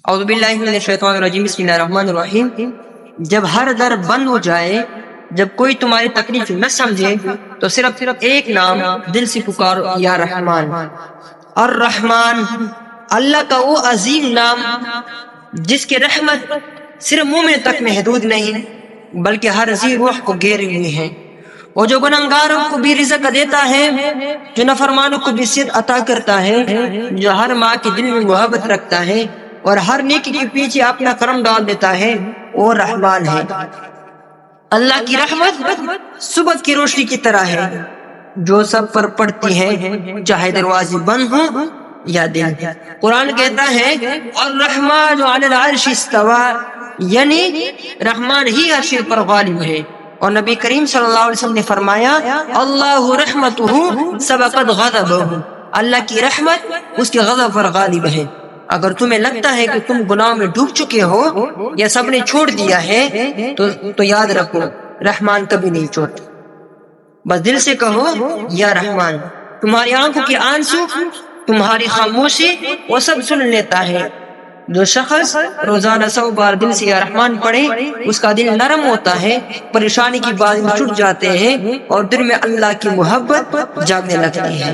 اعوذ باللہ من الشیطان الرجیم، بسم اللہ الرحمن الرحیم۔ جب ہر در بند ہو جائے، جب کوئی تمہاری تکلیف نہ سمجھے، تو صرف ایک نام دل سے پکارو، یا رحمان۔ الرحمن، اللہ کا وہ عظیم نام جس کی رحمت صرف مومن تک محدود نہیں بلکہ ہر ذی روح کو گھیرے ہوئی ہے، وہ جو گنہگاروں کو بھی رزق دیتا ہے، جو نافرمانوں کو بھی صحت عطا کرتا ہے، جو ہر ماں کے دل میں محبت رکھتا ہے اور ہر نیکی کے پیچھے اپنا کرم ڈال دیتا ہے، وہ رحمان ہے۔ اللہ کی رحمت صبح کی روشنی کی طرح ہے جو سب پر پڑتی ہے، چاہے دروازے بند ہوں یا دن۔ قرآن کہتا ہے الرحمن علی العرش استوى، یعنی رحمان ہی عرش پر غالب ہے۔ اور نبی کریم صلی اللہ علیہ وسلم نے فرمایا اللہ رحمتہ سبقت غضبہ، اللہ کی رحمت اس کے غضب پر غالب ہے۔ اگر تمہیں لگتا ہے کہ تم گناہ میں ڈوب چکے ہو یا سب نے چھوڑ دیا ہے تو یاد رکھو رحمان کبھی نہیں چھوڑتا۔ بس دل سے کہو یا رحمان۔ تمہاری آنکھوں کے آنسو، تمہاری خاموشی وہ سب سن لیتا ہے۔ جو شخص روزانہ 100 بار دل سے یا رحمان پڑھے، اس کا دل نرم ہوتا ہے، پریشانی کی بازیں چھٹ جاتے ہیں اور دل میں اللہ کی محبت جاگنے لگتی ہے۔